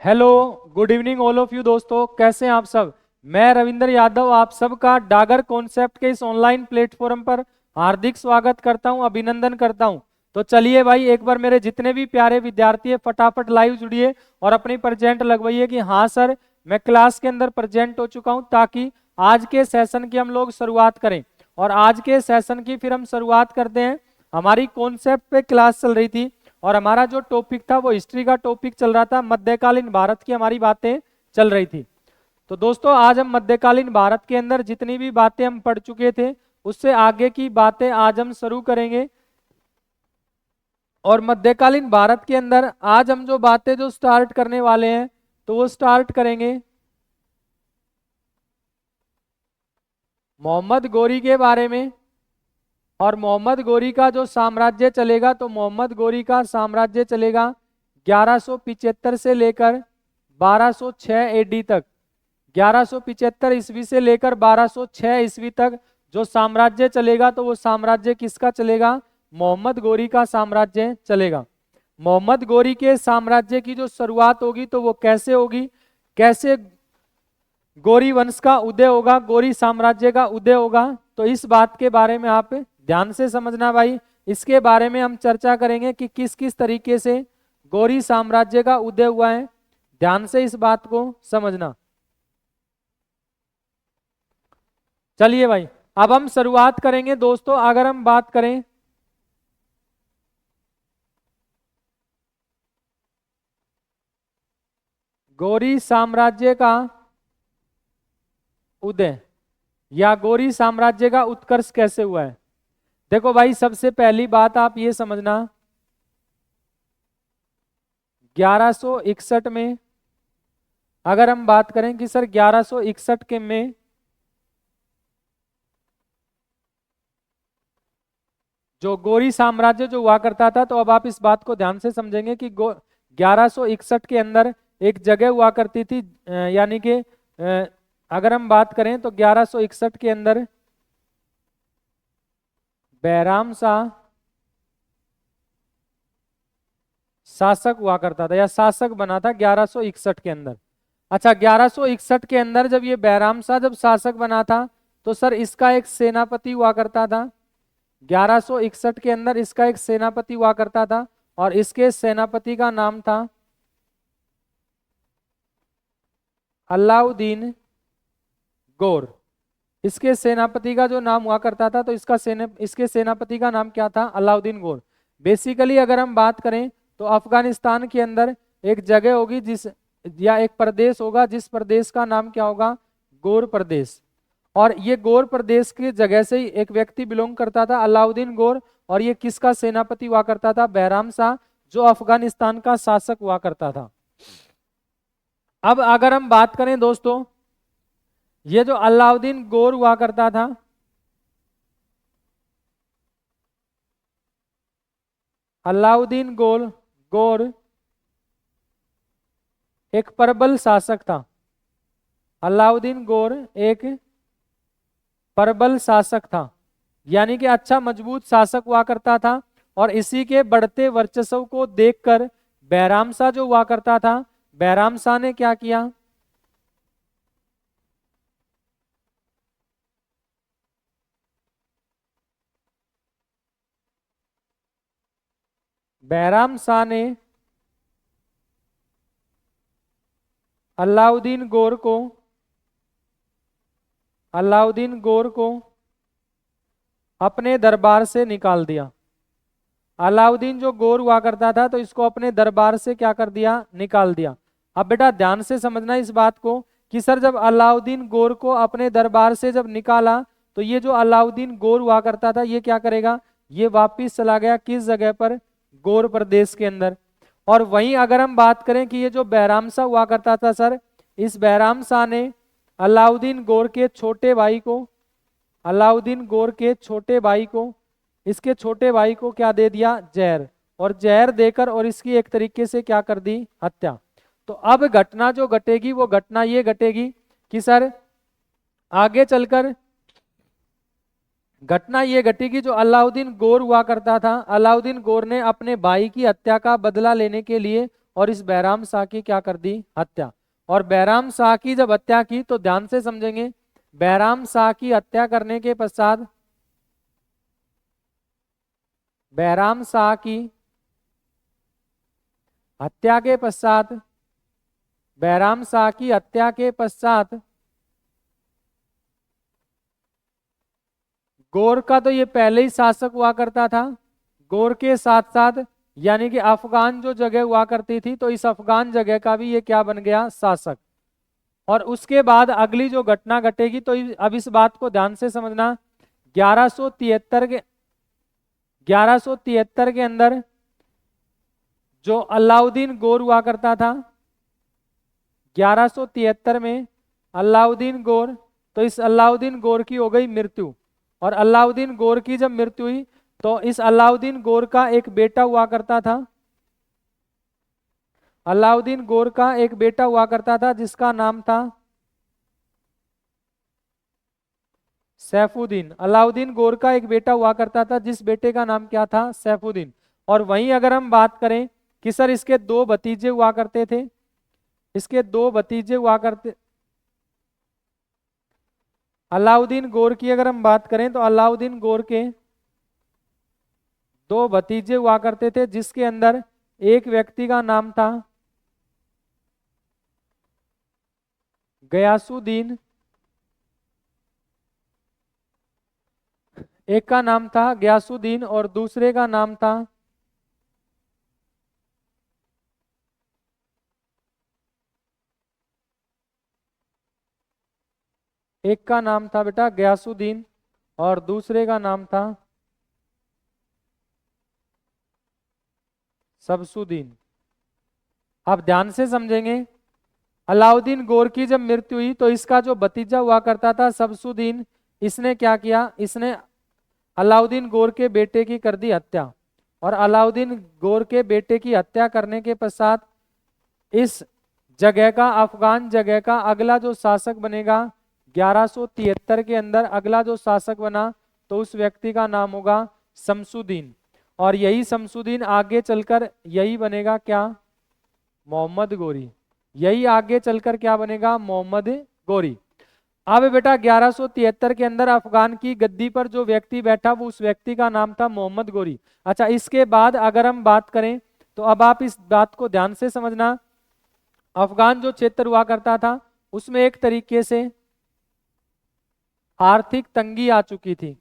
Hello, good evening all of you दोस्तों, कैसे हैं आप सब। मैं रविंद्र यादव आप सबका डागर कॉन्सेप्ट के इस ऑनलाइन प्लेटफॉर्म पर हार्दिक स्वागत करता हूं, अभिनंदन करता हूं। तो चलिए भाई, एक बार मेरे जितने भी प्यारे विद्यार्थी है फटाफट लाइव जुड़िए और अपनी प्रेजेंट लगवाइए कि हाँ सर मैं क्लास के अंदर प्रेजेंट हो चुका हूं, ताकि आज के सेशन की हम लोग शुरुआत करें। और आज के सेशन की फिर हम शुरुआत करते हैं। हमारी कॉन्सेप्ट पे क्लास चल रही थी और हमारा जो टॉपिक था वो हिस्ट्री का टॉपिक चल रहा था, मध्यकालीन भारत की हमारी बातें चल रही थी। तो दोस्तों आज हम मध्यकालीन भारत के अंदर जितनी भी बातें हम पढ़ चुके थे उससे आगे की बातें आज हम शुरू करेंगे। और मध्यकालीन भारत के अंदर आज हम जो बातें जो स्टार्ट करने वाले हैं तो वो स्टार्ट करेंगे मोहम्मद गोरी के बारे में। और मोहम्मद गोरी का जो साम्राज्य चलेगा तो मोहम्मद गोरी का साम्राज्य चलेगा 1175 से लेकर 1206 एडी तक। 1175 ईस्वी से लेकर 1206 ईस्वी तक जो साम्राज्य चलेगा तो वो साम्राज्य किसका चलेगा? मोहम्मद गोरी का साम्राज्य चलेगा। मोहम्मद गोरी के साम्राज्य की जो शुरुआत होगी तो वो कैसे होगी, कैसे गोरी वंश का उदय होगा, गोरी साम्राज्य का उदय होगा, तो इस बात के बारे में आप ध्यान से समझना भाई। इसके बारे में हम चर्चा करेंगे कि किस किस तरीके से गौरी साम्राज्य का उदय हुआ है। ध्यान से इस बात को समझना। चलिए भाई, अब हम शुरुआत करेंगे दोस्तों। अगर हम बात करें गौरी साम्राज्य का उदय या गौरी साम्राज्य का उत्कर्ष कैसे हुआ है, देखो भाई सबसे पहली बात आप ये समझना, 1161 में अगर हम बात करें कि सर 1161 के में जो गौरी साम्राज्य जो हुआ करता था, तो अब आप इस बात को ध्यान से समझेंगे कि 1161 के अंदर एक जगह हुआ करती थी, यानी कि अगर हम बात करें तो 1161 के अंदर बैराम शाह शासक हुआ करता था या शासक बना था 1161 के अंदर। अच्छा, 1161 के अंदर जब ये बैराम शाह जब शासक बना था तो सर इसका एक सेनापति हुआ करता था। 1161 के अंदर इसका एक सेनापति हुआ करता था और इसके सेनापति का नाम था अलाउद्दीन गौर। इसके सेनापति का जो नाम हुआ करता था तो इसके सेनापति का नाम क्या था? अलाउद्दीन गौर। बेसिकली अगर हम बात करें तो अफगानिस्तान के अंदर एक जगह होगी जिस या एक प्रदेश होगा जिस प्रदेश का नाम क्या होगा? गौर प्रदेश। और ये गौर प्रदेश की जगह से ही एक व्यक्ति बिलोंग करता था, अलाउद्दीन गौर। और ये किसका सेनापति हुआ करता था? बैराम शाह, जो अफगानिस्तान का शासक हुआ करता था। अब अगर हम बात करें दोस्तों, ये जो अलाउद्दीन गौर हुआ करता था, अलाउद्दीन गौर एक प्रबल शासक था। अलाउद्दीन गौर एक प्रबल शासक था, यानी कि अच्छा मजबूत शासक हुआ करता था। और इसी के बढ़ते वर्चस्व को देखकर बैराम शाह जो हुआ करता था, बैराम शाह ने क्या किया? बैराम शाह ने अलाउद्दीन गौर को अपने दरबार से निकाल दिया। अलाउद्दीन जो गौर हुआ करता था तो इसको अपने दरबार से क्या कर दिया? निकाल दिया। अब बेटा ध्यान से समझना इस बात को कि सर जब अलाउद्दीन गौर को अपने दरबार से जब निकाला तो ये जो अलाउद्दीन गौर हुआ करता था ये क्या करेगा? ये वापिस चला गया किस जगह पर? गौर प्रदेश के अंदर। और वहीं अगर हम बात करें कि ये जो बैराम शाह हुआ करता था सर, इस बैराम शाह ने अलाउद्दीन गौर के छोटे भाई को, अलाउद्दीन गौर के छोटे भाई को, इसके छोटे भाई को क्या दे दिया? जहर। और जहर देकर और इसकी एक तरीके से क्या कर दी? हत्या। तो अब घटना जो घटेगी वो घटना ये घटेगी कि सर आगे चलकर घटना ये घटेगी, जो अलाउद्दीन गौर हुआ करता था, अलाउद्दीन गौर ने अपने भाई की हत्या का बदला लेने के लिए और इस बैराम शाह की क्या कर दी, हत्या। और बैराम शाह की जब हत्या की तो ध्यान से समझेंगे, बैराम शाह की हत्या करने के पश्चात, बैराम शाह की हत्या के पश्चात, बैराम शाह की हत्या के पश्चात गौर का तो ये पहले ही शासक हुआ करता था, गौर के साथ साथ यानी कि अफगान जो जगह हुआ करती थी तो इस अफगान जगह का भी ये क्या बन गया, शासक। और उसके बाद अगली जो घटना घटेगी तो अब इस बात को ध्यान से समझना, 1173 के 1173 के अंदर जो अलाउद्दीन गौर हुआ करता था, 1173 में अलाउद्दीन गौर, तो इस अलाउद्दीन गौर की हो गई मृत्यु। और अलाउद्दीन गौर की जब मृत्यु हुई तो इस अलाउद्दीन गौर का एक बेटा हुआ करता था, अलाउद्दीन गौर का एक बेटा हुआ करता था जिसका नाम था सैफुद्दीन। अलाउद्दीन गौर का एक बेटा हुआ करता था जिस बेटे का नाम क्या था, सैफुद्दीन। और वहीं अगर हम बात करें कि सर इसके दो भतीजे हुआ करते थे, इसके दो भतीजे हुआ करते, अलाउद्दीन गौर की अगर हम बात करें तो अलाउद्दीन गौर के दो भतीजे हुआ करते थे जिसके अंदर एक व्यक्ति का नाम था गयासुद्दीन, एक का नाम था गयासुद्दीन और दूसरे का नाम था, एक का नाम था बेटा गयासुद्दीन और दूसरे का नाम था शमसुद्दीन। आप ध्यान से समझेंगे, अलाउद्दीन गौर की जब मृत्यु हुई तो इसका जो भतीजा हुआ करता था शमसुद्दीन, इसने क्या किया, इसने अलाउद्दीन गौर के बेटे की कर दी हत्या। और अलाउद्दीन गौर के बेटे की हत्या करने के पश्चात इस जगह का, अफगान जगह का अगला जो शासक बनेगा 1173 के अंदर अगला जो शासक बना तो उस व्यक्ति का नाम होगा शमसुद्दीन। और यही शमसुद्दीन आगे चलकर यही बनेगा क्या, मोहम्मद गोरी। यही आगे चलकर क्या बनेगा, मोहम्मद गोरी। अब बेटा 1173 के अंदर अफगान की गद्दी पर जो व्यक्ति बैठा वो उस व्यक्ति का नाम था मोहम्मद गोरी। अच्छा, इसके बाद अगर हम बात करें तो अब आप इस बात को ध्यान से समझना, अफगान जो क्षेत्र हुआ करता था उसमें एक तरीके से आर्थिक तंगी आ चुकी थी।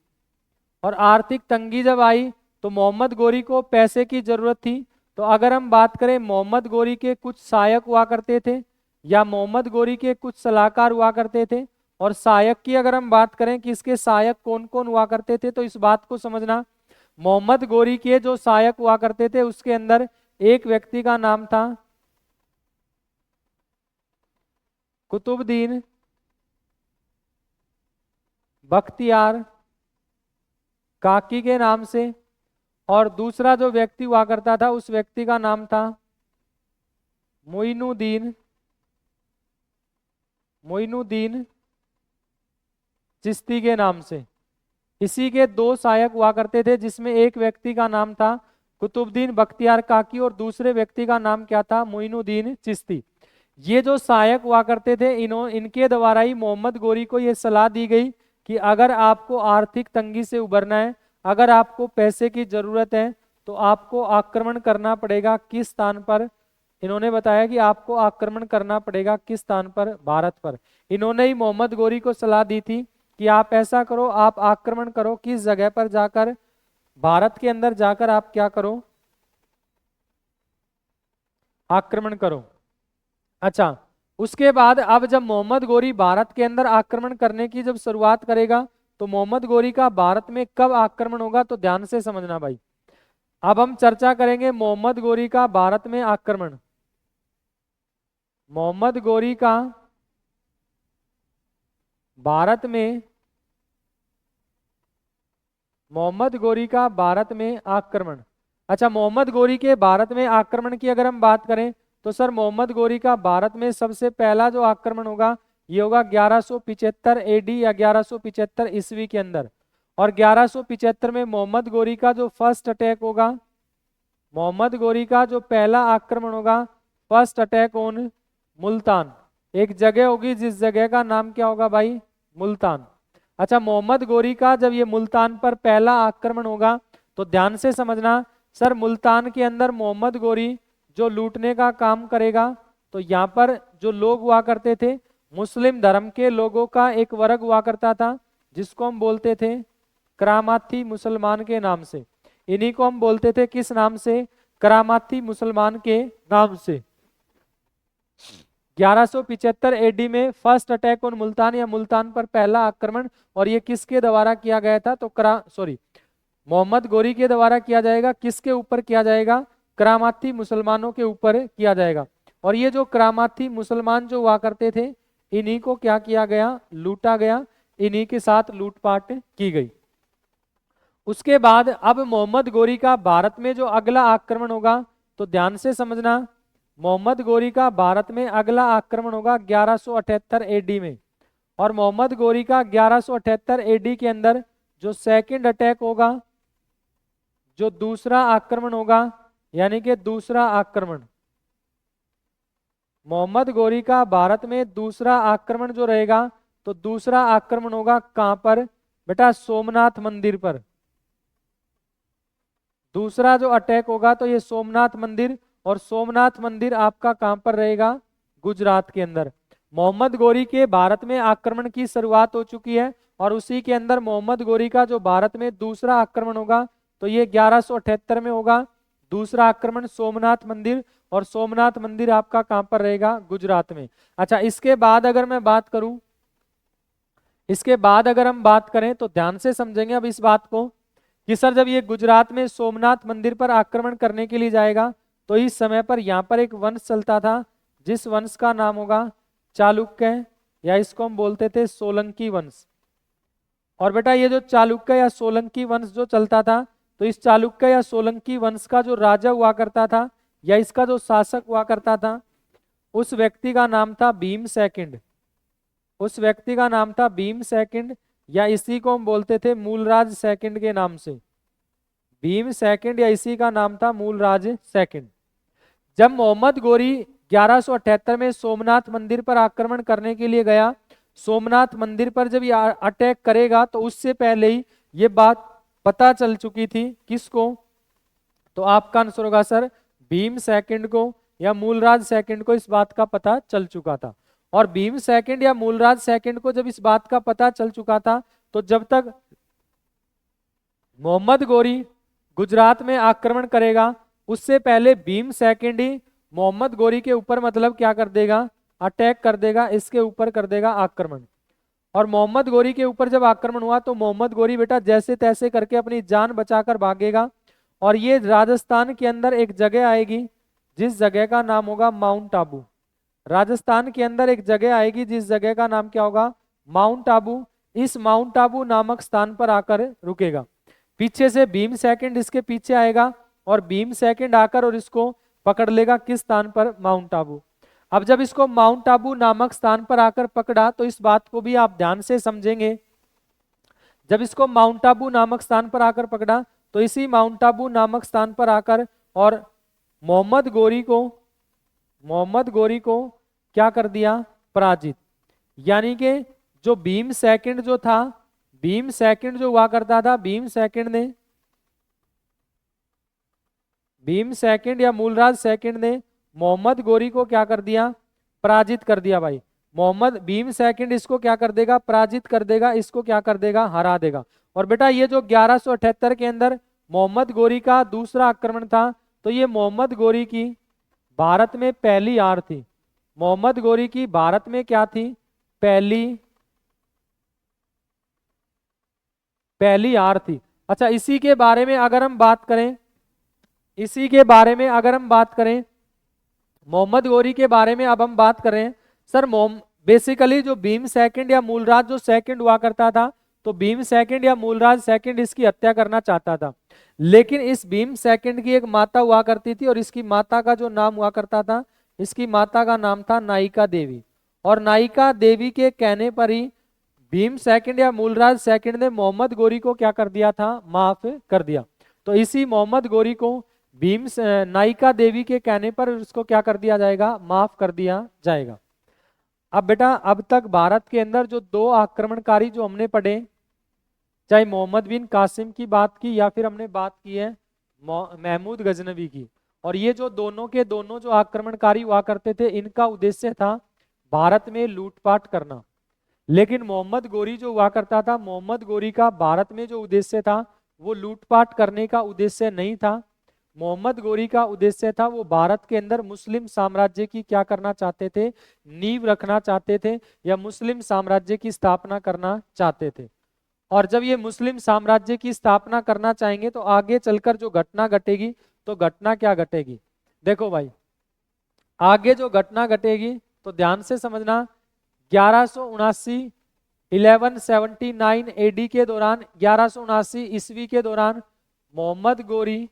और आर्थिक तंगी जब आई तो मोहम्मद गोरी को पैसे की जरूरत थी। तो अगर हम बात करें मोहम्मद गोरी के कुछ सहायक हुआ करते थे या मोहम्मद गोरी के कुछ सलाहकार हुआ करते थे। और सहायक की अगर हम बात करें कि इसके सहायक कौन कौन हुआ करते थे तो इस बात को समझना, मोहम्मद गोरी के जो सहायक हुआ करते थे उसके अंदर एक व्यक्ति का नाम था कुतुबुद्दीन बख्तियार काकी के नाम से। और दूसरा जो व्यक्ति हुआ करता था उस व्यक्ति का नाम था मोइनुद्दीन, मोइनुद्दीन चिश्ती के नाम से। इसी के दो सहायक हुआ करते थे जिसमें एक व्यक्ति का नाम था कुतुबुद्दीन बख्तियार काकी और दूसरे व्यक्ति का नाम क्या था, मोइनुद्दीन चिश्ती। ये जो सहायक हुआ करते थे इनके द्वारा ही मोहम्मद गोरी को ये सलाह दी गई कि अगर आपको आर्थिक तंगी से उबरना है, अगर आपको पैसे की जरूरत है तो आपको आक्रमण करना पड़ेगा किस स्थान पर। इन्होंने बताया कि आपको आक्रमण करना पड़ेगा किस स्थान पर, भारत पर। इन्होंने ही मोहम्मद गोरी को सलाह दी थी कि आप ऐसा करो, आप आक्रमण करो किस जगह पर जाकर, भारत के अंदर जाकर आप क्या करो, आक्रमण करो। अच्छा, उसके बाद अब जब मोहम्मद गोरी भारत के अंदर आक्रमण करने की जब शुरुआत करेगा तो मोहम्मद गोरी का भारत में कब आक्रमण होगा तो ध्यान से समझना भाई। अब हम चर्चा करेंगे मोहम्मद गोरी का भारत में आक्रमण। मोहम्मद गोरी का भारत में, मोहम्मद गोरी का भारत में आक्रमण। अच्छा, मोहम्मद गोरी के भारत में आक्रमण की अगर हम बात करें तो सर मोहम्मद गोरी का भारत में सबसे पहला जो आक्रमण होगा ये होगा 1175 एडी या 1175 ईस्वी के अंदर। और 1175 में मोहम्मद गोरी का जो फर्स्ट अटैक होगा, मोहम्मद गोरी का जो पहला आक्रमण होगा फर्स्ट अटैक ऑन मुल्तान। एक जगह होगी जिस जगह का नाम क्या होगा भाई, मुल्तान। अच्छा, मोहम्मद गोरी का जब ये मुल्तान पर पहला आक्रमण होगा तो ध्यान से समझना सर, मुल्तान के अंदर मोहम्मद गोरी जो लूटने का काम करेगा, तो यहाँ पर जो लोग हुआ करते थे मुस्लिम धर्म के लोगों का एक वर्ग हुआ करता था जिसको हम बोलते थे करामाती मुसलमान के नाम से। इन्हीं को हम बोलते थे किस नाम से, करामाती मुसलमान के नाम से। 1175 एडी में फर्स्ट अटैक ऑन मुल्तान या मुल्तान पर पहला आक्रमण, और ये किसके द्वारा किया गया था, तो मोहम्मद गोरी के द्वारा किया जाएगा। किसके ऊपर किया जाएगा, करामाती मुसलमानों के ऊपर किया जाएगा। और ये जो करामाती मुसलमान जो हुआ करते थे, इन्हीं को क्या किया गया, लूटा गया, इन्हीं के साथ लूटपाट की गई। उसके बाद अब मोहम्मद गोरी का भारत में जो अगला आक्रमण होगा, तो ध्यान से समझना, मोहम्मद गोरी का भारत में अगला आक्रमण होगा 1178 एडी में। और मोहम्मद गोरी का 1178 एडी के अंदर जो सेकंड अटैक होगा, जो दूसरा आक्रमण होगा, यानी कि दूसरा आक्रमण, मोहम्मद गोरी का भारत में दूसरा आक्रमण जो रहेगा, तो दूसरा आक्रमण होगा कहां पर बेटा, सोमनाथ मंदिर पर। दूसरा जो अटैक होगा तो ये सोमनाथ मंदिर, और सोमनाथ मंदिर आपका कहां पर रहेगा, गुजरात के अंदर। मोहम्मद गोरी के भारत में आक्रमण की शुरुआत हो चुकी है, और उसी के अंदर मोहम्मद गोरी का जो भारत में दूसरा आक्रमण होगा, तो ये 1178 में होगा। दूसरा आक्रमण सोमनाथ मंदिर, और सोमनाथ मंदिर आपका कहां पर रहेगा, गुजरात में। अच्छा, इसके बाद अगर मैं बात करूं, इसके बाद अगर हम बात करें तो ध्यान से समझेंगे अब इस बात को कि सर जब ये गुजरात में सोमनाथ मंदिर पर आक्रमण करने के लिए जाएगा, तो इस समय पर यहाँ पर एक वंश चलता था जिस वंश का नाम होगा चालुक्य, या इसको हम बोलते थे सोलंकी वंश। और बेटा ये जो चालुक्य या सोलंकी वंश जो चलता था, तो इस चालुक्य या सोलंकी वंश का जो राजा हुआ करता था, या इसका जो शासक हुआ करता था, उस व्यक्ति का नाम था भीम सेकंड। उस व्यक्ति का नाम था भीम सेकंड, या इसी को हम बोलते थे मूलराज सेकंड के नाम से। भीम सेकंड, या इसी का नाम था मूलराज सेकंड। जब मोहम्मद गोरी 1178 में सोमनाथ मंदिर पर आक्रमण करने के लिए गया, सोमनाथ मंदिर पर जब ये अटैक करेगा, तो उससे पहले ही ये बात पता चल चुकी थी किसको, तो आपका आंसर होगा सर भीम सेकंड को, या मूलराज सेकंड को इस बात का पता चल चुका था। और भीम सेकंड या मूलराज सेकंड को जब इस बात का पता चल चुका था, तो जब तक मोहम्मद गोरी गुजरात में आक्रमण करेगा, उससे पहले भीम सेकंड ही मोहम्मद गोरी के ऊपर मतलब क्या कर देगा, अटैक कर देगा, इसके ऊपर कर देगा आक्रमण। और मोहम्मद गोरी के ऊपर जब आक्रमण हुआ, तो मोहम्मद गोरी बेटा जैसे तैसे करके अपनी जान बचाकर भागेगा। और ये राजस्थान के अंदर एक जगह आएगी जिस जगह का नाम होगा माउंट आबू। राजस्थान के अंदर एक जगह आएगी जिस जगह का नाम क्या होगा, माउंट आबू। इस माउंट आबू नामक स्थान पर आकर रुकेगा। पीछे से भीम सेकंड इसके पीछे आएगा, और भीम सेकंड आकर और इसको पकड़ लेगा किस स्थान पर, माउंट आबू। अब जब इसको माउंट आबू नामक स्थान पर आकर पकड़ा, तो इस बात को भी आप ध्यान से समझेंगे। जब इसको माउंट आबू नामक स्थान पर आकर पकड़ा, तो इसी माउंट आबू नामक स्थान पर आकर और मोहम्मद गोरी को क्या कर दिया, पराजित। यानी कि जो भीम सेकंड जो था, भीम सेकंड जो हुआ करता था, भीम सेकंड या मूलराज सेकंड ने मोहम्मद गोरी को क्या कर दिया, पराजित कर दिया भाई। भीम सेकंड इसको क्या कर देगा, पराजित कर देगा, इसको क्या कर देगा, हरा देगा। और बेटा ये जो 1178 के अंदर मोहम्मद गोरी का दूसरा आक्रमण था, तो ये मोहम्मद गोरी की भारत में पहली हार थी। मोहम्मद गोरी की भारत में क्या थी, पहली हार थी। अच्छा, इसी के बारे में अगर हम बात करें, मोहम्मद गोरी के बारे में अब हम बात करें सर। बेसिकली जो भीम सेकंड या मूलराज जो सेकंड हुआ करता था, तो भीम सेकंड या मूलराज सेकंड इसकी हत्या करना चाहता था। लेकिन इस भीम सेकंड की एक माता हुआ करती थी, और इसकी माता का जो नाम हुआ करता था, इसकी माता का नाम था नायिका देवी। और नायिका देवी के कहने पर ही भीम सेकंड या मूलराज सेकंड ने मोहम्मद गोरी को क्या कर दिया था, माफ कर दिया। तो इसी मोहम्मद गोरी को नायिका देवी के कहने पर उसको क्या कर दिया जाएगा, माफ कर दिया जाएगा। अब बेटा अब तक भारत के अंदर जो दो आक्रमणकारी जो हमने पढ़े, चाहे मोहम्मद बिन कासिम की बात की या फिर हमने बात की है महमूद गजनवी की, और ये जो दोनों के दोनों जो आक्रमणकारी हुआ करते थे, इनका उद्देश्य था भारत में लूटपाट करना। लेकिन मोहम्मद गोरी जो हुआ करता था, मोहम्मद गोरी का भारत में जो उद्देश्य था वो लूटपाट करने का उद्देश्य नहीं था। मोहम्मद गोरी का उद्देश्य था वो भारत के अंदर मुस्लिम साम्राज्य की क्या करना चाहते थे, नींव रखना चाहते थे, या मुस्लिम साम्राज्य की स्थापना करना चाहते थे। और जब ये मुस्लिम साम्राज्य की स्थापना करना चाहेंगे तो आगे चलकर जो घटना घटेगी, तो घटना क्या घटेगी, देखो भाई आगे जो घटना घटेगी तो ध्यान से समझना। 1179 1179 एडी के दौरान, 1179 ईस्वी के दौरान मोहम्मद गोरी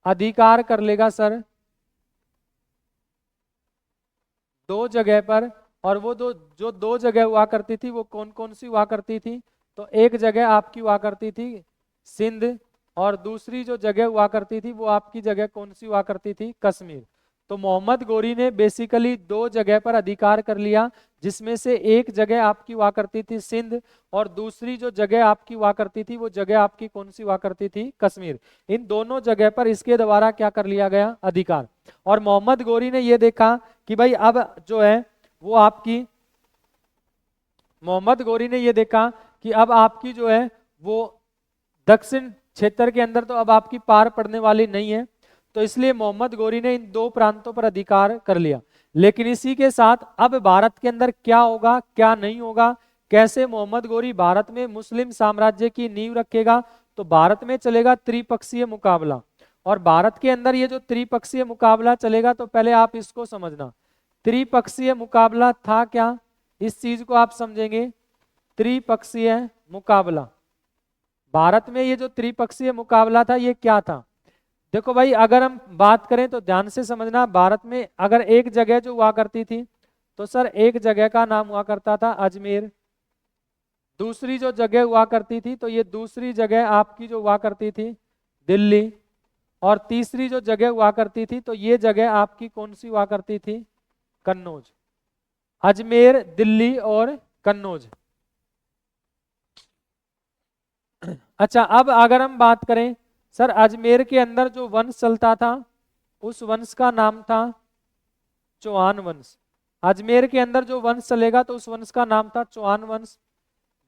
अधिकार कर लेगा सर दो जगह पर। और वो जो दो जगह हुआ करती थी वो कौन कौन सी हुआ करती थी, तो एक जगह आपकी हुआ करती थी सिंध, और दूसरी जो जगह हुआ करती थी वो आपकी जगह कौन सी हुआ करती थी, कश्मीर। तो मोहम्मद गोरी ने बेसिकली दो जगह पर अधिकार कर लिया, जिसमें से एक जगह आपकी हुआ करती थी सिंध, और दूसरी जो जगह आपकी हुआ करती थी वो जगह आपकी कौन सी हुआ करती थी, कश्मीर। इन दोनों जगह पर इसके द्वारा क्या कर लिया गया, अधिकार। और मोहम्मद गोरी ने यह देखा कि भाई अब जो है वो आपकी, मोहम्मद गोरी ने यह देखा कि अब आपकी जो है वो दक्षिण क्षेत्र के अंदर तो अब आपकी पार पड़ने वाली नहीं है, तो इसलिए मोहम्मद गोरी ने इन दो प्रांतों पर अधिकार कर लिया। लेकिन इसी के साथ अब भारत के अंदर क्या होगा क्या नहीं होगा, कैसे मोहम्मद गोरी भारत में मुस्लिम साम्राज्य की नींव रखेगा, तो भारत में चलेगा त्रिपक्षीय मुकाबला। और भारत के अंदर ये जो त्रिपक्षीय मुकाबला चलेगा, तो पहले आप इसको समझना, त्रिपक्षीय मुकाबला था क्या, इस चीज को आप समझेंगे। त्रिपक्षीय मुकाबला, भारत में ये जो त्रिपक्षीय मुकाबला था ये क्या था, देखो भाई अगर हम बात करें तो ध्यान से समझना। भारत में अगर एक जगह जो हुआ करती थी, तो सर एक जगह का नाम हुआ करता था अजमेर। दूसरी जो जगह हुआ करती थी, तो ये दूसरी जगह आपकी जो हुआ करती थी दिल्ली। और तीसरी जो जगह हुआ करती थी, तो ये जगह आपकी कौन सी हुआ करती थी, कन्नौज। अजमेर, दिल्ली और कन्नौज। अच्छा अब अगर हम बात करें सर, अजमेर के अंदर जो वंश चलता था उस वंश का नाम था चौहान वंश। अजमेर के अंदर जो वंश चलेगा तो उस वंश का नाम था चौहान वंश।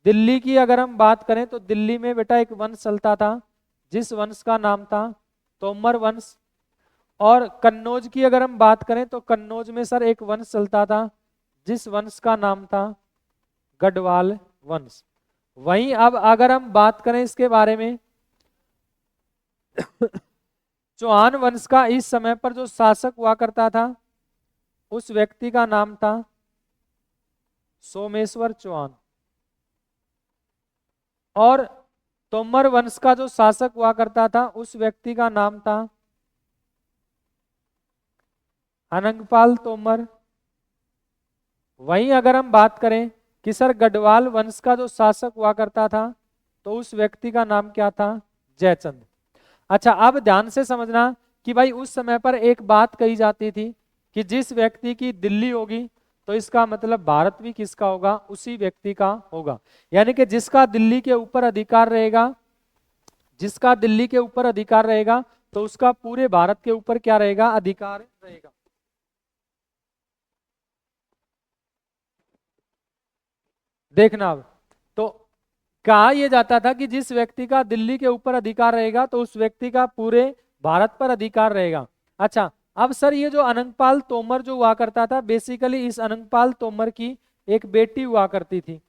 दिल्ली की अगर हम बात करें तो दिल्ली में बेटा एक वंश चलता था जिस वंश का नाम था तोमर वंश। और कन्नौज की अगर हम बात करें तो कन्नौज में सर एक वंश चलता था जिस वंश का नाम था गढ़वाल वंश। वहीं अब अगर हम बात करें इसके बारे में चौहान वंश का इस समय पर जो शासक हुआ करता था उस व्यक्ति का नाम था सोमेश्वर चौहान। और तोमर वंश का जो शासक हुआ करता था उस व्यक्ति का नाम था अनंगपाल तोमर। वहीं अगर हम बात करें कि सर गढ़वाल वंश का जो शासक हुआ करता था तो उस व्यक्ति का नाम क्या था, जयचंद। अच्छा अब ध्यान से समझना कि भाई उस समय पर एक बात कही जाती थी कि जिस व्यक्ति की दिल्ली होगी तो इसका मतलब भारत भी किसका होगा, उसी व्यक्ति का होगा। यानी कि जिसका दिल्ली के ऊपर अधिकार रहेगा, जिसका दिल्ली के ऊपर अधिकार रहेगा तो उसका पूरे भारत के ऊपर क्या रहेगा, अधिकार रहेगा। देखना अब तो कहा यह जाता था कि जिस व्यक्ति का दिल्ली के ऊपर अधिकार रहेगा तो उस व्यक्ति का पूरे भारत पर अधिकार रहेगा। अच्छा अब सर ये जो अनंगपाल तोमर जो हुआ करता था, बेसिकली इस अनंगपाल तोमर की एक बेटी हुआ करती थी।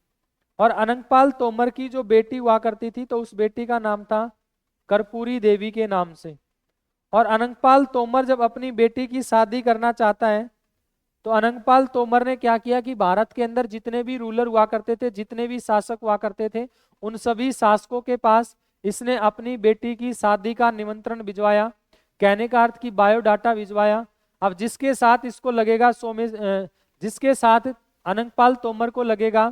और अनंगपाल तोमर की जो बेटी हुआ करती थी तो उस बेटी का नाम था कर्पूरी देवी के नाम से। और अनंगपाल तोमर जब अपनी बेटी की शादी करना चाहता है तो अनंगपाल तोमर ने क्या किया कि भारत के अंदर जितने भी रूलर हुआ करते थे, जितने भी शासक हुआ करते थे, उन सभी शासकों के पास इसने अपनी बेटी की शादी का निमंत्रण भिजवाया, कहने का अर्थ की बायोडाटा भिजवाया। अब जिसके साथ इसको लगेगा जिसके साथ अनंगपाल तोमर को लगेगा,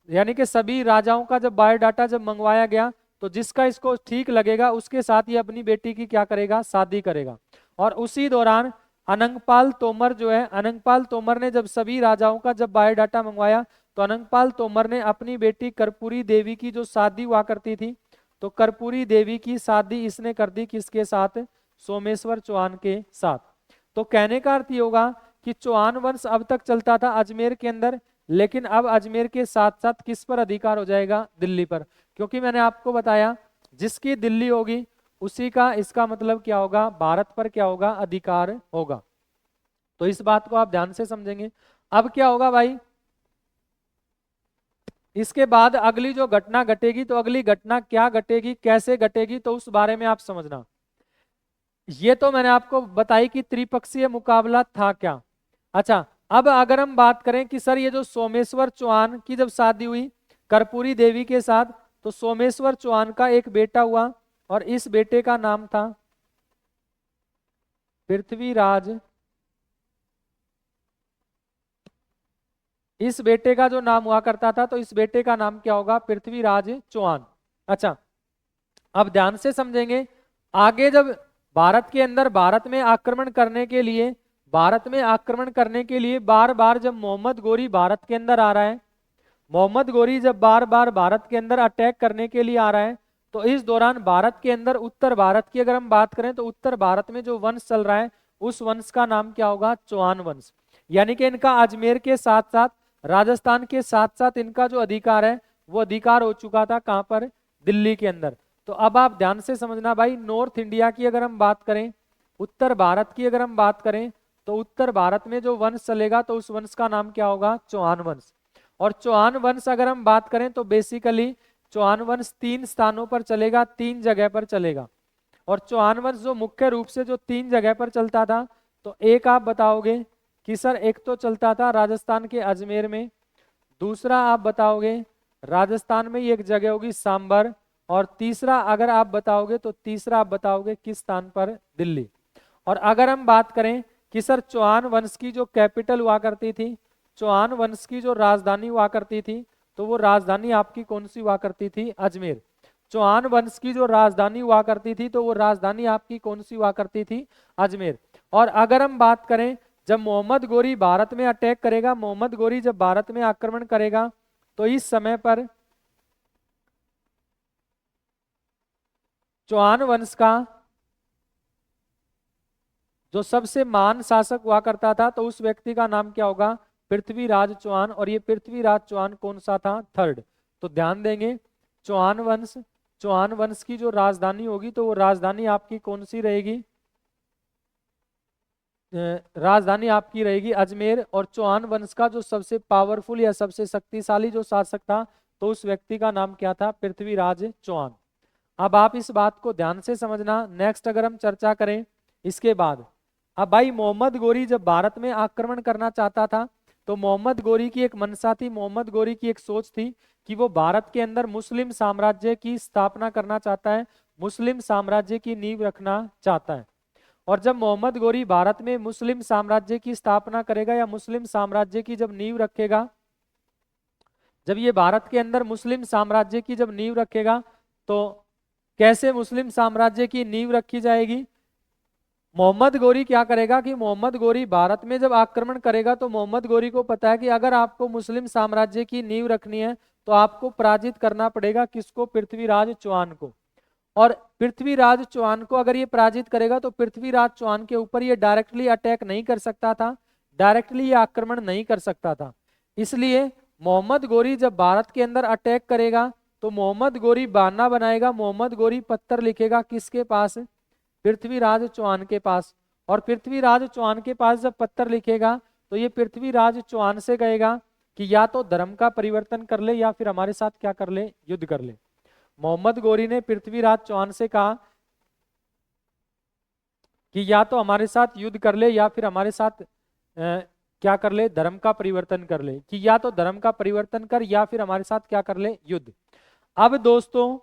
यानी कि सभी राजाओं का जब बायोडाटा जब मंगवाया गया तो जिसका इसको ठीक लगेगा उसके साथ ये अपनी बेटी की क्या करेगा, शादी करेगा। और उसी दौरान अनंगपाल तोमर जो है, अनंगपाल तोमर ने जब सभी राजाओं का जब बायोडाटा मंगवाया, तो अनंगपाल तोमर ने अपनी बेटी कर्पूरी देवी की जो शादी हुआ करती थी, तो कर्पूरी देवी की शादी इसने कर दी किसके साथ, सोमेश्वर चौहान के साथ। तो कहने का अर्थ ये होगा कि चौहान वंश अब तक चलता था अजमेर के अंदर, लेकिन अब अजमेर के साथ साथ किस पर अधिकार हो जाएगा, दिल्ली पर। क्योंकि मैंने आपको बताया जिसकी दिल्ली होगी उसी का, इसका मतलब क्या होगा, भारत पर क्या होगा, अधिकार होगा। तो इस बात को आप ध्यान से समझेंगे। अब क्या होगा भाई, इसके बाद अगली जो घटना घटेगी, तो अगली घटना क्या घटेगी, कैसे घटेगी, तो उस बारे में आप समझना। ये तो मैंने आपको बताई कि त्रिपक्षीय मुकाबला था क्या। अच्छा, अब अगर हम बात करें कि सर ये जो सोमेश्वर चौहान की जब शादी हुई कर्पूरी देवी के साथ, तो सोमेश्वर चौहान का एक बेटा हुआ और इस बेटे का नाम था पृथ्वीराज। इस बेटे का जो नाम हुआ करता था, तो इस बेटे का नाम क्या होगा, पृथ्वीराज चौहान। अच्छा, अब ध्यान से समझेंगे। आगे जब भारत के अंदर, भारत में आक्रमण करने के लिए, भारत में आक्रमण करने के लिए बार बार जब मोहम्मद गोरी भारत के अंदर आ रहा है, मोहम्मद गोरी जब बार बार भारत के अंदर अटैक करने के लिए आ रहा है, तो इस दौरान भारत के अंदर, उत्तर भारत की अगर हम बात करें, तो उत्तर भारत में जो वंश चल रहा है उस वंश का नाम क्या होगा, चौहान वंश। यानी कि इनका अजमेर के साथ साथ, राजस्थान के साथ साथ इनका जो अधिकार है वो अधिकार हो चुका था कहां पर, दिल्ली के अंदर। तो अब आप ध्यान से समझना भाई, नॉर्थ इंडिया की अगर हम बात करें, उत्तर भारत की अगर हम बात करें, तो उत्तर भारत में जो वंश चलेगा तो उस वंश का नाम क्या होगा, चौहान वंश। और चौहान वंश अगर हम बात करें तो बेसिकली चौहान वंश 3 स्थानों पर चलेगा, 3 जगह पर चलेगा। और चौहान वंश जो मुख्य रूप से जो 3 जगह पर चलता था, तो एक आप बताओगे कि सर एक तो चलता था राजस्थान के अजमेर में, दूसरा आप बताओगे राजस्थान में ही एक जगह होगी सांबर, और तीसरा अगर आप बताओगे तो तीसरा आप बताओगे किस स्थान पर, दिल्ली। और अगर हम बात करें कि सर चौहान वंश की जो कैपिटल हुआ करती थी, चौहान वंश की जो राजधानी हुआ करती थी, तो वो राजधानी आपकी कौन सी हुआ करती थी, अजमेर। चौहान वंश की जो राजधानी हुआ करती थी, तो वो राजधानी आपकी कौन सी हुआ करती थी, अजमेर। और अगर हम बात करें जब मोहम्मद गोरी भारत में अटैक करेगा, मोहम्मद गोरी जब भारत में आक्रमण करेगा, तो इस समय पर चौहान वंश का जो सबसे महान शासक हुआ करता था, तो उस व्यक्ति का नाम क्या होगा, पृथ्वीराज चौहान। और ये पृथ्वीराज चौहान कौन सा था, थर्ड। तो ध्यान देंगे, चौहान वंश, चौहान वंश की जो राजधानी होगी, तो वो राजधानी आपकी कौन सी रहेगी, राजधानी आपकी रहेगी अजमेर। और चौहान वंश का जो सबसे पावरफुल या सबसे शक्तिशाली जो शासक था, तो उस व्यक्ति का नाम क्या था, पृथ्वीराज चौहान। अब आप इस बात को ध्यान से समझना। नेक्स्ट अगर हम चर्चा करें इसके बाद, अब भाई मोहम्मद गोरी जब भारत में आक्रमण करना चाहता था, तो मोहम्मद गोरी की एक मंशा थी, मोहम्मद गोरी की एक सोच थी कि वो भारत के अंदर मुस्लिम साम्राज्य की स्थापना करना चाहता है, मुस्लिम साम्राज्य की नींव रखना चाहता है। और जब मोहम्मद गोरी भारत में मुस्लिम साम्राज्य की स्थापना करेगा या मुस्लिम साम्राज्य की जब नींव रखेगा, जब ये भारत के अंदर मुस्लिम साम्राज्य की जब नींव रखेगा, तो कैसे मुस्लिम साम्राज्य की नींव रखी जाएगी, मोहम्मद गोरी क्या करेगा कि मोहम्मद गोरी भारत में जब आक्रमण करेगा, तो मोहम्मद गोरी को पता है कि अगर आपको मुस्लिम साम्राज्य की नींव रखनी है तो आपको पराजित करना पड़ेगा किसको, पृथ्वीराज चौहान को। और पृथ्वीराज चौहान को अगर ये पराजित करेगा, तो पृथ्वीराज चौहान के ऊपर ये डायरेक्टली अटैक नहीं कर सकता था, डायरेक्टली ये आक्रमण नहीं कर सकता था। इसलिए मोहम्मद गोरी जब भारत के अंदर अटैक करेगा, तो मोहम्मद गोरी बहाना बनाएगा, मोहम्मद गोरी पत्थर लिखेगा किसके पास, पृथ्वीराज चौहान के पास। और पृथ्वीराज चौहान के पास जब पत्थर लिखेगा, तो ये पृथ्वीराज चौहान से कहेगा कि या तो धर्म का परिवर्तन कर ले या फिर हमारे साथ क्या कर ले, युद्ध कर ले। मोहम्मद गोरी ने पृथ्वीराज चौहान से कहा कि या तो हमारे साथ युद्ध कर ले या फिर हमारे साथ क्या कर ले, धर्म का परिवर्तन कर ले, कि या तो धर्म का परिवर्तन कर या फिर हमारे साथ क्या कर ले, युद्ध। अब दोस्तों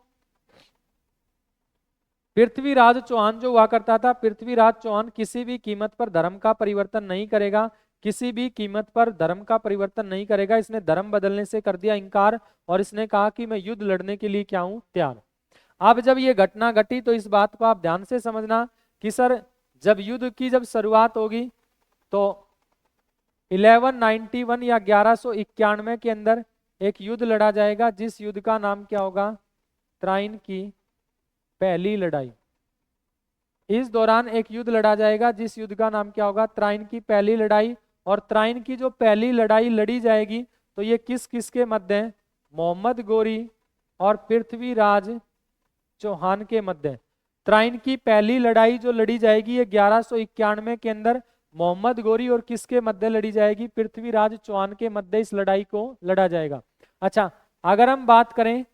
पृथ्वीराज चौहान जो हुआ करता था, पृथ्वीराज चौहान किसी भी कीमत पर धर्म का परिवर्तन नहीं करेगा, किसी भी कीमत पर धर्म का परिवर्तन नहीं करेगा। इसने धर्म बदलने से कर दिया इनकार और इसने कहा कि मैं युद्ध लड़ने के लिए क्या हूं, तैयार। अब जब ये घटना घटी तो इस बात को आप ध्यान से समझना कि सर जब युद्ध की जब शुरुआत होगी तो 1191 या 1191 के अंदर एक युद्ध लड़ा जाएगा, जिस युद्ध का नाम क्या होगा? त्राइन की पहली लड़ाई। इस दौरान एक युद्ध लड़ा जाएगा जिस युद्ध का नाम क्या होगा? त्राइन की पहली लड़ाई। और त्राइन की जो पहली लड़ाई लड़ी जाएगी तो ये किस किस के मध्य है? मोहम्मद गोरी और पृथ्वीराज चौहान के मध्य है। त्राइन की पहली लड़ाई जो लड़ी जाएगी ये 1191 के अंदर मोहम्मद गोरी और किसके मध्य लड़ी जाएगी? पृथ्वीराज चौहान के मध्य इस लड़ाई को लड़ा जाएगा। अच्छा, अगर हम बात करें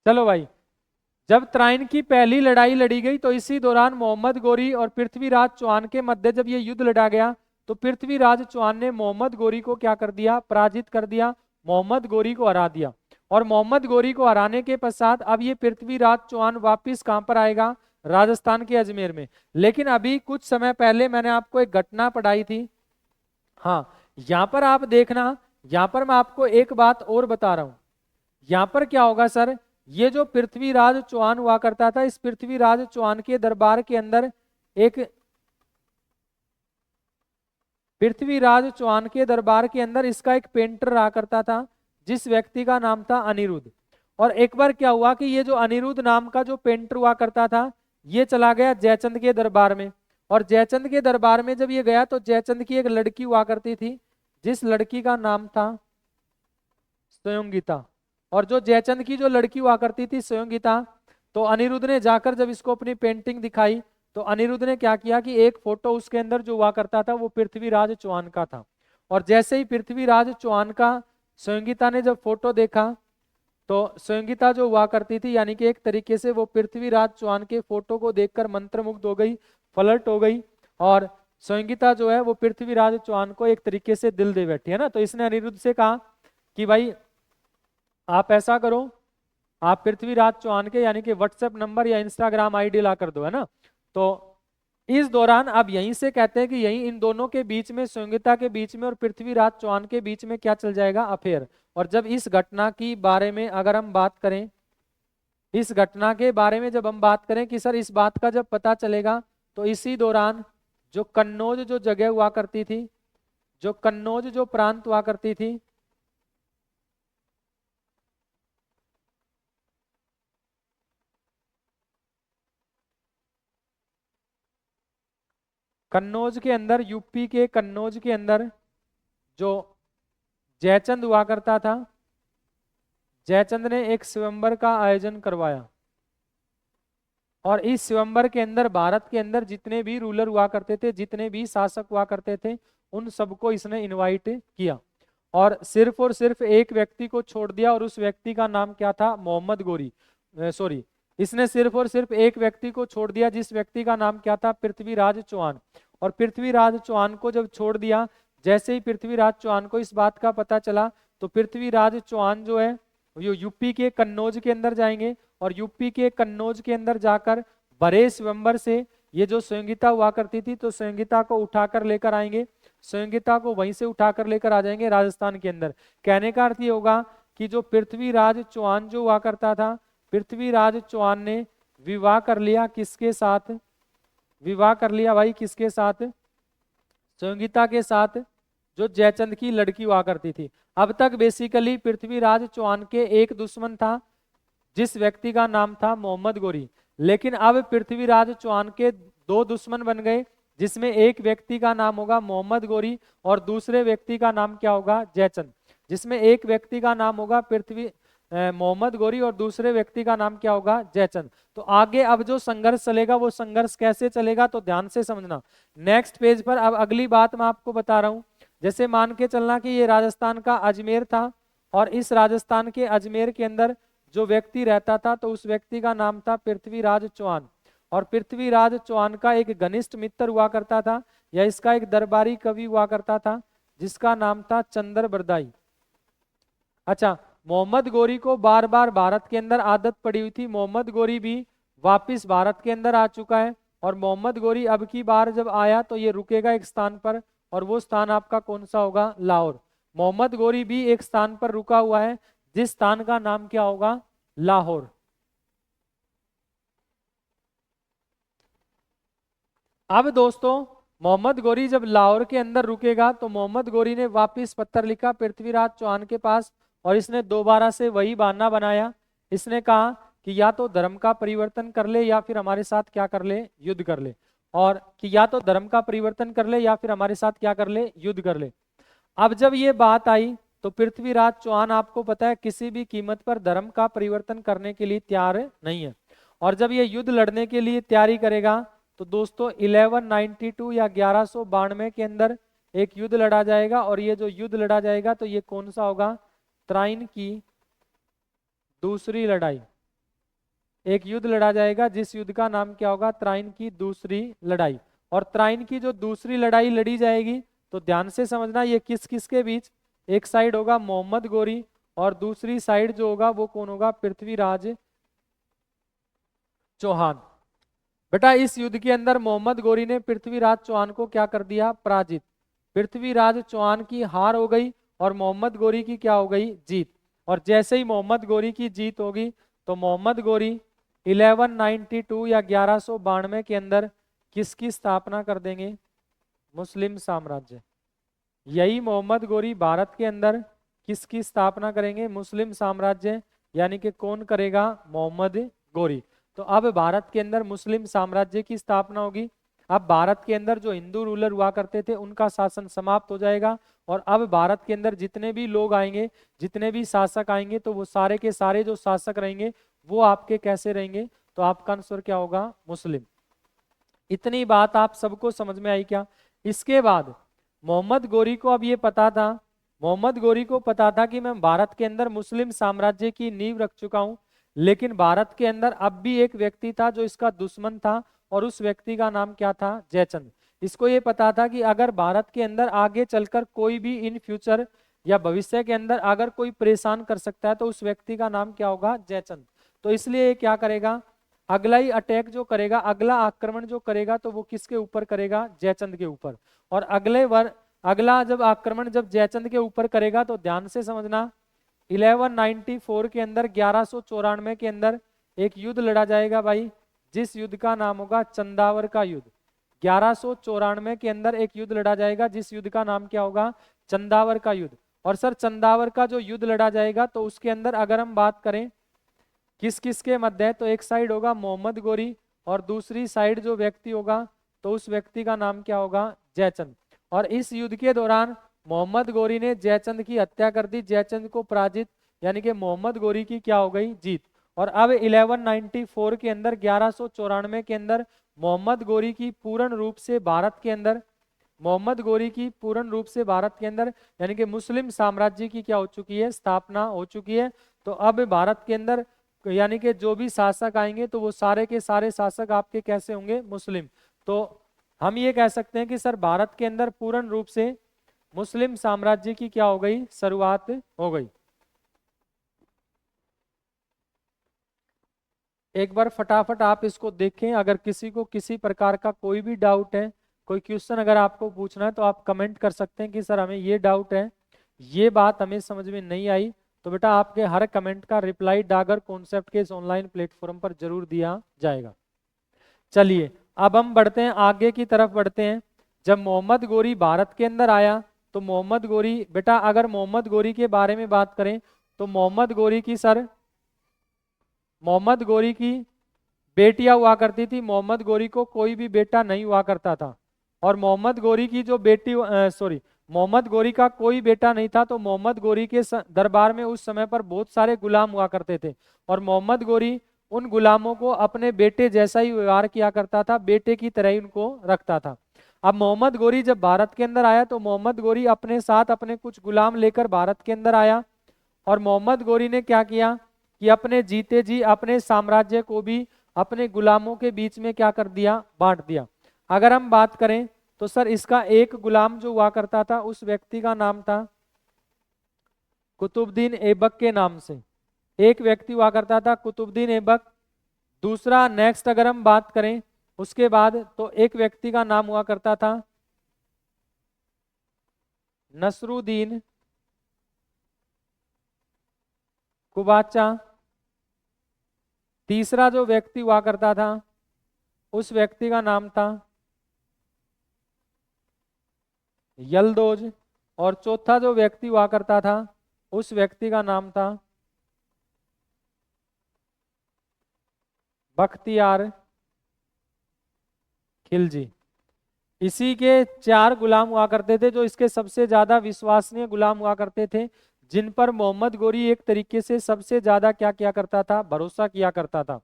चलो भाई, जब त्राइन की पहली लड़ाई लड़ी गई तो इसी दौरान मोहम्मद गोरी और पृथ्वीराज चौहान के मध्य जब ये युद्ध लड़ा गया तो पृथ्वीराज चौहान ने मोहम्मद गोरी को क्या कर दिया? पराजित कर दिया, मोहम्मद गोरी को हरा दिया। और मोहम्मद गोरी को हराने के पश्चात अब ये पृथ्वीराज चौहान वापिस कहां पर आएगा? राजस्थान के अजमेर में। लेकिन अभी कुछ समय पहले मैंने आपको एक घटना पढ़ाई थी। हाँ, यहां पर आप देखना, यहां पर मैं आपको एक बात और बता रहा हूं। यहां पर क्या होगा सर? ये जो पृथ्वीराज चौहान हुआ करता था, इस पृथ्वीराज चौहान के दरबार के अंदर एक पृथ्वीराज चौहान के दरबार के अंदर इसका एक पेंटर रहा करता था, जिस व्यक्ति का नाम था अनिरुद्ध। और एक बार क्या हुआ कि ये जो अनिरुद्ध नाम का जो पेंटर हुआ करता था ये चला गया जयचंद के दरबार में। और जयचंद के दरबार में जब ये गया तो जयचंद की एक लड़की हुआ करती थी, जिस लड़की का नाम था स्वयंगीता। और जो जयचंद की जो लड़की हुआ करती थी स्वयंगीता, तो अनिरुद्ध ने जाकर जब इसको अपनी पेंटिंग दिखाई तो अनिरुद्ध ने क्या किया कि एक फोटो उसके अंदर जो हुआ करता था वो पृथ्वीराज चौहान का था। और जैसे ही पृथ्वीराज चौहान का स्वयंगीता ने जब फोटो देखा तो स्वयंगीता जो हुआ करती थी यानी कि एक तरीके से वो पृथ्वीराज चौहान के फोटो को देखकर मंत्रमुग्ध हो गई, फ्लर्ट हो गई। और स्वयंगीता जो है वो पृथ्वीराज चौहान को एक तरीके से दिल दे बैठी है ना। तो इसने अनिरुद्ध से कहा कि भाई आप ऐसा करो, आप पृथ्वीराज चौहान के यानी कि व्हाट्सएप नंबर या इंस्टाग्राम आईडी ला कर दो, है ना। तो इस दौरान अब यहीं से कहते हैं कि यहीं इन दोनों के बीच में, स्वयंगीता के बीच में और पृथ्वीराज चौहान के बीच में क्या चल जाएगा? अफेयर। और जब इस घटना की बारे में अगर हम बात करें, इस घटना के बारे में जब हम बात करें कि सर इस बात का जब पता चलेगा तो इसी दौरान जो कन्नौज जो जगह हुआ करती थी, जो कन्नौज जो प्रांत हुआ करती थी, कन्नौज के अंदर, यूपी के कन्नौज के अंदर जो जयचंद हुआ करता था, जयचंद ने एक स्वयंवर का आयोजन करवाया। और इस स्वयंवर के अंदर भारत के अंदर जितने भी रूलर हुआ करते थे, जितने भी शासक हुआ करते थे, उन सबको इसने इनवाइट किया। और सिर्फ एक व्यक्ति को छोड़ दिया और उस व्यक्ति का नाम क्या था? मोहम्मद गोरी। सॉरी, इसने सिर्फ और सिर्फ एक व्यक्ति को छोड़ दिया, जिस व्यक्ति का नाम क्या था? पृथ्वीराज चौहान। और पृथ्वीराज चौहान को जब छोड़ दिया, जैसे ही पृथ्वीराज चौहान को इस बात का पता चला तो पृथ्वीराज चौहान जो है वो यूपी के कन्नौज के अंदर जाएंगे। और यूपी के कन्नौज के अंदर जाकर बड़े स्वयंवर से ये जो स्वयंगीता हुआ करती थी तो स्वयंगीता को उठाकर लेकर आएंगे, स्वयंगीता को वहीं से उठाकर लेकर आ जाएंगे राजस्थान के अंदर। कहने का अर्थ ये होगा कि जो पृथ्वीराज चौहान जो हुआ करता था, पृथ्वीराज चौहान ने विवाह कर लिया किसके साथ? विवाह कर लिया भाई किसके साथ? स्वयंगीता के साथ, जो जयचंद की लड़की हुआ करती थी। अब तक बेसिकली पृथ्वीराज चौहान के एक दुश्मन था, जिस व्यक्ति का नाम था मोहम्मद गोरी। लेकिन अब पृथ्वीराज चौहान के दो दुश्मन बन गए, जिसमें एक व्यक्ति का नाम होगा मोहम्मद गोरी और दूसरे व्यक्ति का नाम क्या होगा? जयचंद। जिसमें एक व्यक्ति का नाम होगा मोहम्मद गोरी और दूसरे व्यक्ति का नाम क्या होगा? जयचंद। तो आगे अब जो संघर्ष चलेगा वो संघर्ष कैसे चलेगा तो ध्यान से समझना। नेक्स्ट पेज पर अब अगली बात मैं आपको बता रहा हूं। जैसे मान के चलना कि ये राजस्थान का अजमेर था और इस राजस्थान के अजमेर के अंदर जो व्यक्ति रहता था तो उस व्यक्ति का नाम था पृथ्वीराज चौहान। और पृथ्वीराज चौहान का एक घनिष्ठ मित्र हुआ करता था या इसका एक दरबारी कवि हुआ करता था जिसका नाम था चंद्र बरदाई। अच्छा, मोहम्मद गोरी को बार बार भारत के अंदर आदत पड़ी हुई थी, मोहम्मद गोरी भी वापिस भारत के अंदर आ चुका है, और मोहम्मद गोरी अब की बार जब आया तो ये रुकेगा एक स्थान पर, और वो स्थान आपका कौन सा होगा? लाहौर। मोहम्मद गोरी भी एक स्थान पर रुका हुआ है, जिस स्थान का नाम क्या होगा? लाहौर। अब दोस्तों मोहम्मद गोरी जब लाहौर के अंदर रुकेगा तो मोहम्मद गोरी ने वापिस पत्र लिखा पृथ्वीराज चौहान के पास, और इसने दोबारा से वही बहाना बनाया। इसने कहा कि या तो धर्म का परिवर्तन कर ले या फिर हमारे साथ क्या कर ले? युद्ध कर ले। और कि या तो धर्म का परिवर्तन कर ले या फिर हमारे साथ क्या कर ले? युद्ध कर ले। अब जब ये बात आई तो पृथ्वीराज चौहान आपको पता है किसी भी कीमत पर धर्म का परिवर्तन करने के लिए तैयार नहीं है, और जब ये युद्ध लड़ने के लिए तैयारी करेगा तो दोस्तों 1192 या 1192 के अंदर एक युद्ध लड़ा जाएगा, और ये जो युद्ध लड़ा जाएगा तो ये कौन सा होगा? त्राइन की दूसरी लड़ाई। एक युद्ध लड़ा जाएगा जिस युद्ध का नाम क्या होगा? त्राइन की दूसरी लड़ाई। और त्राइन की जो दूसरी लड़ाई लड़ी जाएगी तो ध्यान से समझना, ये किस किस के बीच? एक साइड होगा मोहम्मद गोरी, और दूसरी साइड जो होगा वो कौन होगा? पृथ्वीराज चौहान। बेटा इस युद्ध के अंदर मोहम्मद गोरी ने पृथ्वीराज चौहान को क्या कर दिया? पराजित। पृथ्वीराज चौहान की हार हो गई और मोहम्मद गोरी की क्या हो गई? जीत। और जैसे ही मोहम्मद गोरी की जीत होगी तो मोहम्मद गोरी 1192 या 1192 के अंदर किसकी स्थापना कर देंगे? मुस्लिम साम्राज्य। यही मोहम्मद गोरी भारत के अंदर किसकी स्थापना करेंगे? मुस्लिम साम्राज्य। यानी कि कौन करेगा? मोहम्मद गोरी। तो अब भारत के अंदर मुस्लिम साम्राज्य की स्थापना होगी। अब भारत के अंदर जो हिंदू रूलर हुआ करते थे उनका शासन समाप्त हो जाएगा, और अब भारत के अंदर जितने भी लोग आएंगे, जितने भी शासक आएंगे, तो वो सारे के सारे जो शासक रहेंगे वो आपके कैसे रहेंगे? तो आपका आंसर क्या होगा? मुस्लिम। इतनी बात आप सबको समझ में आई क्या? इसके बाद मोहम्मद गोरी को अब ये पता था, मोहम्मद गोरी को पता था कि मैं भारत के अंदर मुस्लिम साम्राज्य की नींव रख चुका हूं, लेकिन भारत के अंदर अब भी एक व्यक्ति था जो इसका दुश्मन था, और उस व्यक्ति का नाम क्या था? जयचंद। इसको ये पता था कि अगर भारत के अंदर आगे चलकर कोई भी इन फ्यूचर या भविष्य के अंदर अगर कोई परेशान कर सकता है तो उस व्यक्ति का नाम क्या होगा? जयचंद। तो इसलिए ये क्या करेगा? अगला ही अटैक जो करेगा, अगला आक्रमण जो करेगा तो वो किसके ऊपर करेगा? जयचंद के ऊपर। और अगला जब आक्रमण जब जयचंद के ऊपर करेगा तो ध्यान से समझना, 1194 के अंदर 1194 के अंदर एक युद्ध लड़ा जाएगा भाई, जिस युद्ध का नाम होगा चंदावर का युद्ध। 1194 के अंदर एक युद्ध लड़ा जाएगा जिस युद्ध का नाम क्या होगा? चंदावर का युद्ध। और सर चंदावर का जो युद्ध लड़ा जाएगा तो उसके अंदर अगर हम बात करें किस किस के मध्य है, तो एक साइड होगा मोहम्मद गोरी, और दूसरी साइड जो व्यक्ति होगा तो उस व्यक्ति का नाम क्या होगा? जयचंद। और इस युद्ध के दौरान मोहम्मद गोरी ने जयचंद की हत्या कर दी, जयचंद को पराजित, यानी कि मोहम्मद गोरी की क्या हो गई? जीत। और अब 1194 के अंदर 1194 के अंदर मोहम्मद गोरी की पूर्ण रूप से भारत के अंदर, मोहम्मद गोरी की पूर्ण रूप से भारत के अंदर यानी कि मुस्लिम साम्राज्य की क्या हो चुकी है? स्थापना हो चुकी है। तो अब भारत के अंदर यानी कि जो भी शासक आएंगे तो वो सारे के सारे शासक आपके कैसे होंगे? मुस्लिम। तो हम ये कह सकते हैं कि सर भारत के अंदर पूर्ण रूप से मुस्लिम साम्राज्य की क्या हो गई? शुरुआत हो गई। एक बार फटाफट आप इसको देखें, अगर किसी को किसी प्रकार का कोई भी डाउट है, कोई क्वेश्चन अगर आपको पूछना है तो आप कमेंट कर सकते हैं कि सर हमें ये डाउट है, ये बात हमें समझ में नहीं आई। तो बेटा आपके हर कमेंट का रिप्लाई डागर कॉन्सेप्ट के इस ऑनलाइन प्लेटफॉर्म पर जरूर दिया जाएगा। चलिए अब हम बढ़ते हैं, आगे की तरफ बढ़ते हैं। जब मोहम्मद गोरी भारत के अंदर आया तो मोहम्मद गोरी, बेटा अगर मोहम्मद गोरी के बारे में बात करें तो मोहम्मद गोरी की सर, मोहम्मद गोरी की बेटियां हुआ करती थी, मोहम्मद गोरी को कोई भी बेटा नहीं हुआ करता था। और मोहम्मद गोरी की जो बेटी मोहम्मद गोरी का कोई बेटा नहीं था, तो मोहम्मद गोरी के दरबार में उस समय पर बहुत सारे गुलाम हुआ करते थे, और मोहम्मद गोरी उन गुलामों को अपने बेटे जैसा ही व्यवहार किया करता था, बेटे की तरह ही उनको रखता था। अब मोहम्मद गोरी जब भारत के अंदर आया तो मोहम्मद गोरी अपने साथ अपने कुछ गुलाम लेकर भारत के अंदर आया, और मोहम्मद गोरी ने क्या किया कि अपने जीते जी अपने साम्राज्य को भी अपने गुलामों के बीच में क्या कर दिया? बांट दिया। अगर हम बात करें तो सर इसका एक गुलाम जो हुआ करता था उस व्यक्ति का नाम था कुतुबुद्दीन ऐबक के नाम से। एक व्यक्ति हुआ करता था कुतुबुद्दीन ऐबक। दूसरा नेक्स्ट अगर हम बात करें उसके बाद, तो एक व्यक्ति का नाम हुआ करता था नसरुद्दीन कुबाचा। तीसरा जो व्यक्ति हुआ करता था उस व्यक्ति का नाम था यलदोज। और चौथा जो व्यक्ति हुआ करता था उस व्यक्ति का नाम था बख्तियार खिलजी। इसी के 4 गुलाम हुआ करते थे जो इसके सबसे ज्यादा विश्वसनीय गुलाम हुआ करते थे, जिन पर मोहम्मद गोरी एक तरीके से सबसे ज्यादा क्या किया करता था, भरोसा किया करता था।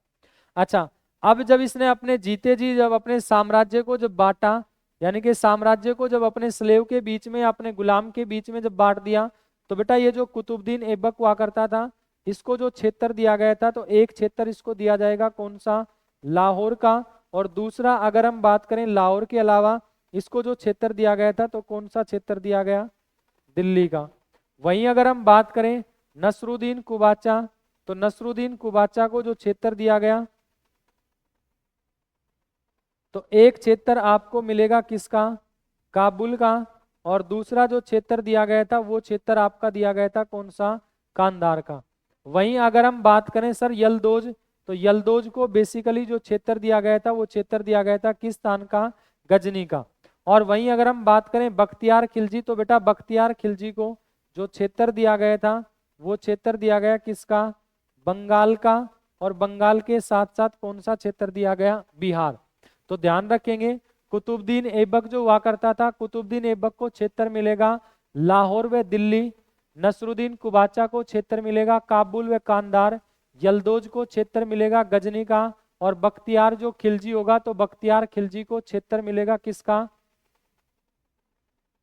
अच्छा, अब जब इसने अपने जीते जी जब अपने साम्राज्य को जब बांटा, यानी कि साम्राज्य को जब अपने स्लेव के बीच में, अपने गुलाम के बीच में जब बांट दिया, तो बेटा ये जो कुतुबुद्दीन ऐबक हुआ करता था इसको जो क्षेत्र दिया गया था, तो एक क्षेत्र इसको दिया जाएगा कौन सा, लाहौर का। और दूसरा अगर हम बात करें लाहौर के अलावा इसको जो क्षेत्र दिया गया था, तो कौन सा क्षेत्र दिया गया, दिल्ली का। वहीं अगर हम बात करें नसरुद्दीन कुबाचा, तो नसरुद्दीन कुबाचा को जो क्षेत्र दिया गया, तो एक क्षेत्र आपको मिलेगा किसका, काबुल का। और दूसरा जो क्षेत्र दिया गया था वो क्षेत्र आपका दिया गया था कौन सा, कांधार का। वहीं अगर हम बात करें सर यलदोज, तो यलदोज को बेसिकली जो क्षेत्र दिया गया था वो क्षेत्र दिया गया था किस स्थान का, गजनी का। और वहीं अगर हम बात करें बख्तियार खिलजी, तो बेटा बख्तियार खिलजी को जो क्षेत्र दिया गया था वो क्षेत्र दिया गया किसका, बंगाल का। और बंगाल के साथ साथ कौन सा क्षेत्र दिया गया, बिहार। तो ध्यान रखेंगे कुतुबुद्दीन ऐबक जो हुआ करता था, कुतुबुद्दीन ऐबक को क्षेत्र मिलेगा लाहौर व दिल्ली। नसरुद्दीन कुबाचा को क्षेत्र मिलेगा काबुल व कांधार। यलदोज को क्षेत्र मिलेगा गजनी का। और बख्तियार जो खिलजी होगा, तो बख्तियार खिलजी को क्षेत्र मिलेगा किसका,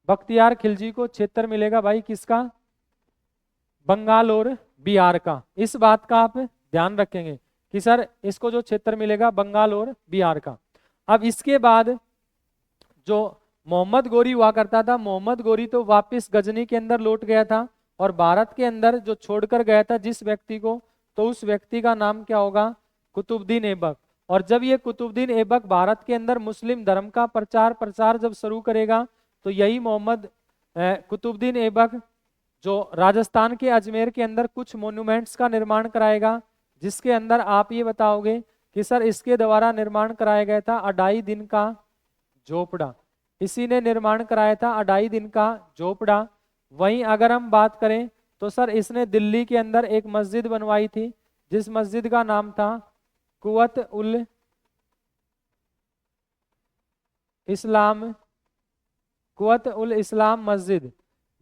बख्तियार खिलजी को क्षेत्र मिलेगा भाई किसका, बंगाल और बिहार का। इस बात का आप ध्यान रखेंगे कि सर इसको जो क्षेत्र मिलेगा बंगाल और बिहार का। अब इसके बाद जो मोहम्मद गोरी हुआ करता था, मोहम्मद गोरी तो वापस गजनी के अंदर लौट गया था और भारत के अंदर जो छोड़कर गया था जिस व्यक्ति को, तो उस व्यक्ति का नाम क्या होगा, कुतुबुद्दीन ऐबक। और जब ये कुतुबुद्दीन ऐबक भारत के अंदर मुस्लिम धर्म का प्रचार प्रसार जब शुरू करेगा, तो यही मोहम्मद कुतुबुद्दीन ऐबक जो राजस्थान के अजमेर के अंदर कुछ मोन्यूमेंट्स का निर्माण कराएगा, जिसके अंदर आप ये बताओगे कि सर इसके द्वारा निर्माण कराया गया था 2.5 दिन का झोपड़ा। इसी ने निर्माण कराया था 2.5 दिन का झोपड़ा। वहीं अगर हम बात करें तो सर इसने दिल्ली के अंदर एक मस्जिद बनवाई थी, जिस मस्जिद का नाम था कुवत उल इस्लाम, कुवत उल इस्लाम मस्जिद।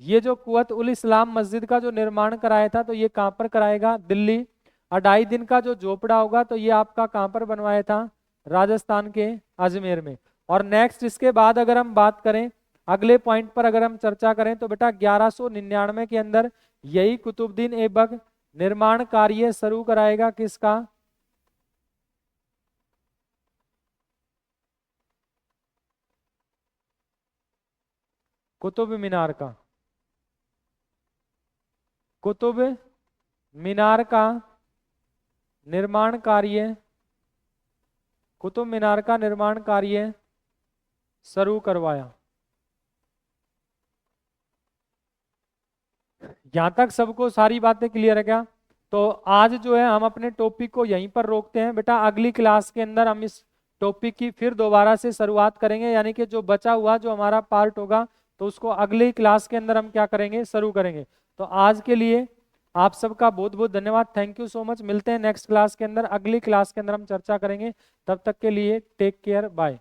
ये जो कुवत उल इस्लाम मस्जिद का जो निर्माण कराया था, तो ये कहां पर कराएगा, दिल्ली। 2.5 दिन का जो झोपड़ा होगा, तो ये आपका कहां पर बनवाया था, राजस्थान के अजमेर में। और नेक्स्ट इसके बाद अगर हम बात करें अगले पॉइंट पर अगर हम चर्चा करें, तो बेटा 1199 के अंदर यही कुतुबुद्दीन ऐबक निर्माण कार्य शुरू कराएगा किसका, कुतुब मीनार का। कुतुब मीनार का निर्माण कार्य, कुतुब मीनार का निर्माण कार्य शुरू करवाया। यहां तक सबको सारी बातें क्लियर है क्या? तो आज जो है हम अपने टॉपिक को यहीं पर रोकते हैं बेटा। अगली क्लास के अंदर हम इस टॉपिक की फिर दोबारा से शुरुआत करेंगे, यानी कि जो बचा हुआ जो हमारा पार्ट होगा, तो उसको अगली क्लास के अंदर हम क्या करेंगे, शुरू करेंगे। तो आज के लिए आप सबका बहुत बहुत धन्यवाद, थैंक यू सो मच। मिलते हैं नेक्स्ट क्लास के अंदर, अगली क्लास के अंदर हम चर्चा करेंगे। तब तक के लिए टेक केयर, बाय।